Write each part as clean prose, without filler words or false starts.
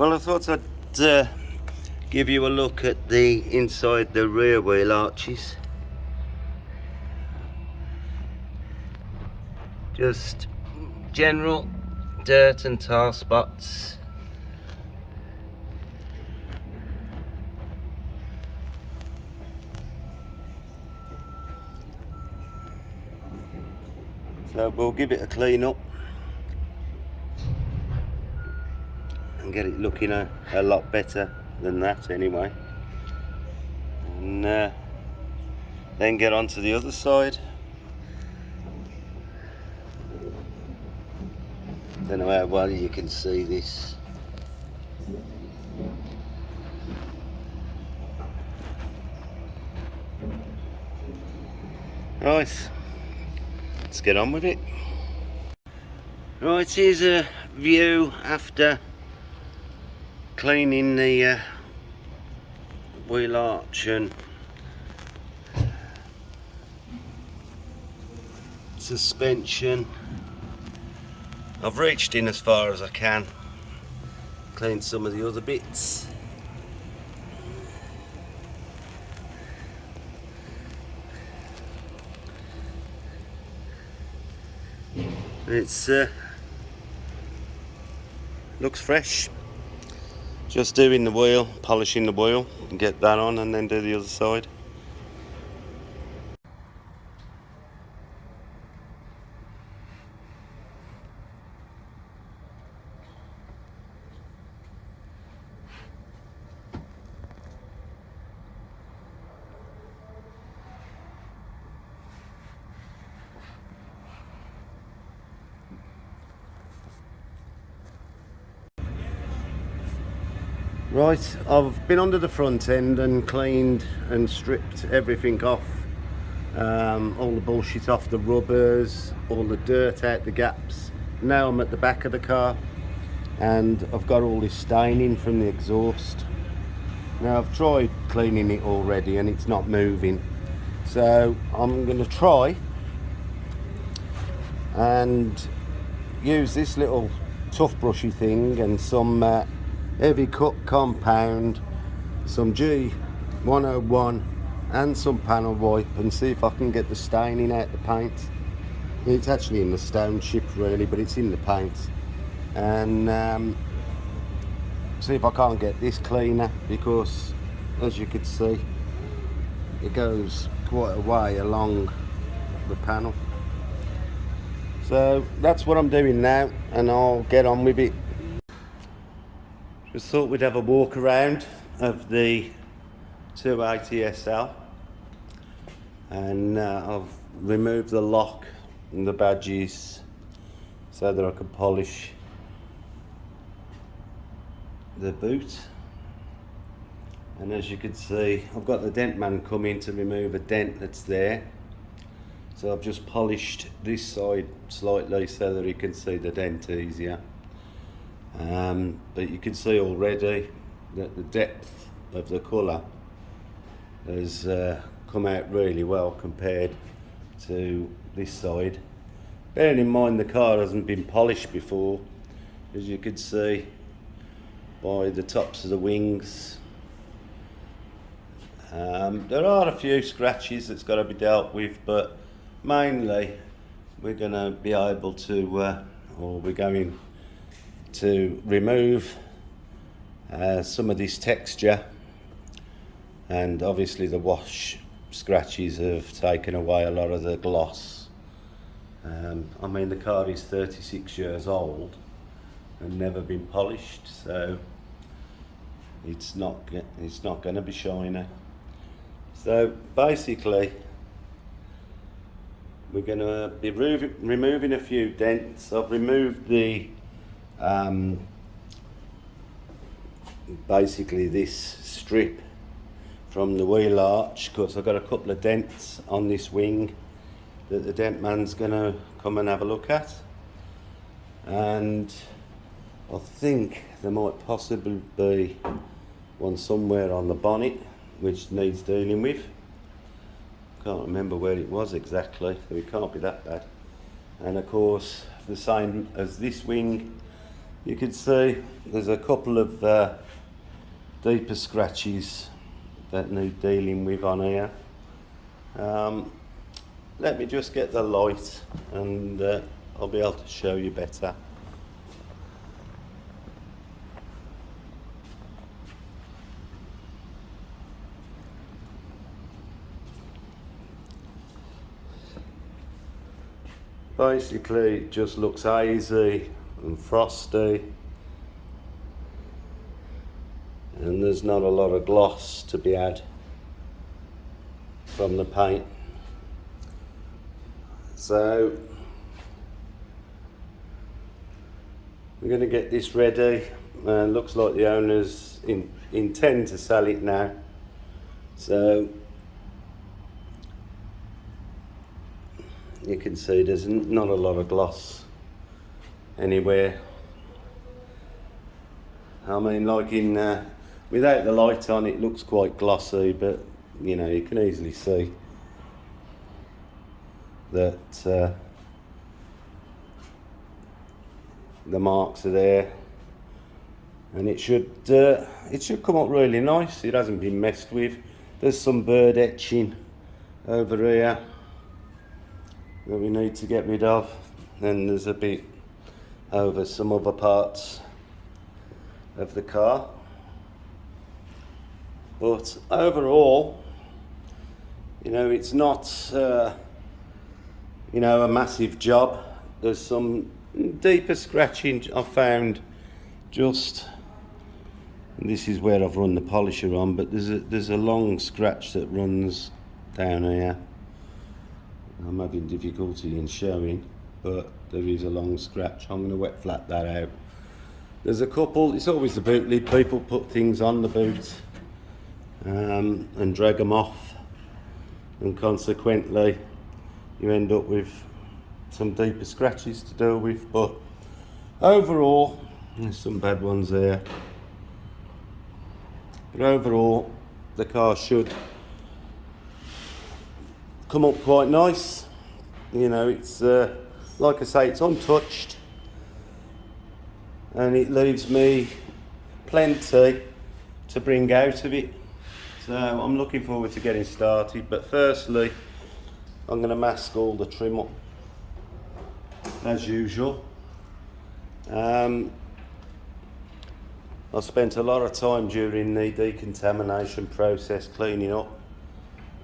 Well, I thought I'd give you a look at the inside the rear wheel arches. Just general dirt and tar spots. So we'll give it a clean up and get it looking a lot better than that anyway. And then get on to the other side. Don't know how well you can see this. Right, let's get on with it. Right, here's a view after cleaning the wheel arch and suspension. I've reached in as far as I can, cleaned some of the other bits. It's looks fresh. Just doing the wheel, polishing the wheel, and get that on, and then do the other side. Right, I've been under the front end and cleaned and stripped everything off. All the bullshit off the rubbers, all the dirt out the gaps. Now I'm at the back of the car and I've got all this staining from the exhaust. Now I've tried cleaning it already and it's not moving. So I'm going to try and use this little tough brushy thing and some heavy cut compound, some W107 and some panel wipe, and see if I can get the staining out the paint. It's actually in the stone chip really, but it's in the paint. And see if I can't get this cleaner, because as you can see it goes quite a way along the panel. So that's what I'm doing now, and I'll get on with it. Just thought we'd have a walk around of the 280 SL, and I've removed the lock and the badges so that I can polish the boot. And as you can see, I've got the dent man coming to remove a dent that's there, so I've just polished this side slightly so that you can see the dent easier. But you can see already that the depth of the colour has come out really well compared to this side. Bearing in mind the car hasn't been polished before, as you can see by the tops of the wings. There are a few scratches that's got to be dealt with, but mainly we're going to be able to, or we're going to remove some of this texture, and obviously the wash scratches have taken away a lot of the gloss. I mean, the car is 36 years old and never been polished, so it's not going to be shiny. So basically we're going to be removing a few dents. I've removed the basically this strip from the wheel arch, because I've got a couple of dents on this wing that the dent man's going to come and have a look at, and I think there might possibly be one somewhere on the bonnet which needs dealing with. Can't remember where it was exactly, so it can't be that bad. And of course, the same as this wing, You can see there's a couple of deeper scratches that need dealing with on here. Let me just get the light and I'll be able to show you better. Basically it just looks hazy and frosty, and there's not a lot of gloss to be had from the paint. So we're going to get this ready. Looks like the owners intend to sell it now, so you can see there's not a lot of gloss anywhere. I mean, like without the light on, it looks quite glossy, but you know, you can easily see that the marks are there, and it should come up really nice. It hasn't been messed with. There's some bird etching over here that we need to get rid of, and there's a bit over some other parts of the car, but overall, you know, it's not you know, a massive job. There's some deeper scratching I found, just, and this is where I've run the polisher on, but there's a long scratch that runs down here. I'm having difficulty in showing, but there is a long scratch. I'm going to wet flat that out. There's a couple, it's always the boot lid. People put things on the boots and drag them off, and consequently you end up with some deeper scratches to deal with. But overall, there's some bad ones there, but overall the car should come up quite nice. You know, it's like I say, it's untouched, and it leaves me plenty to bring out of it. So I'm looking forward to getting started, but firstly I'm going to mask all the trim up as usual. I spent a lot of time during the decontamination process cleaning up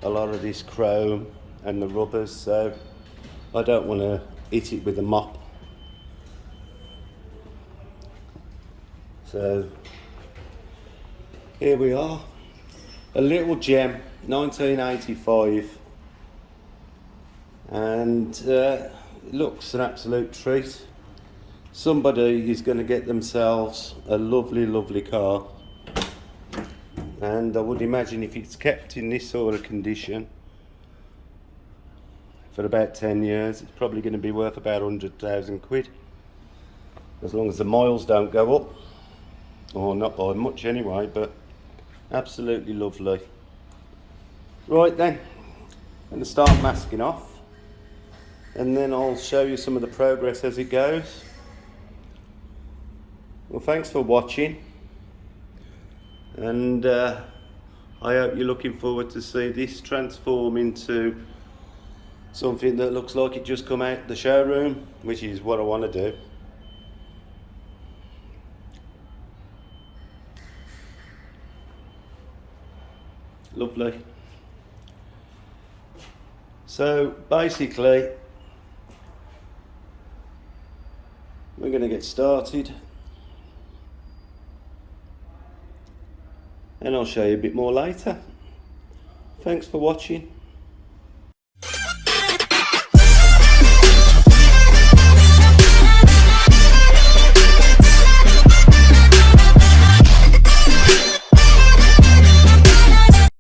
a lot of this chrome and the rubbers, so I don't want to hit it with a mop. So here we are, a little gem, 1985, and it looks an absolute treat. Somebody is going to get themselves a lovely, lovely car, and I would imagine if it's kept in this sort of condition for about 10 years, it's probably going to be worth about 100,000 quid, as long as the miles don't go up, or not by much anyway. But absolutely lovely. Right then, I'm going to start masking off, and then I'll show you some of the progress as it goes. Well, thanks for watching, and I hope you're looking forward to see this transform into something that looks like it just come out the showroom, which is what I want to do. Lovely. So basically we're going to get started, and I'll show you a bit more later. Thanks for watching.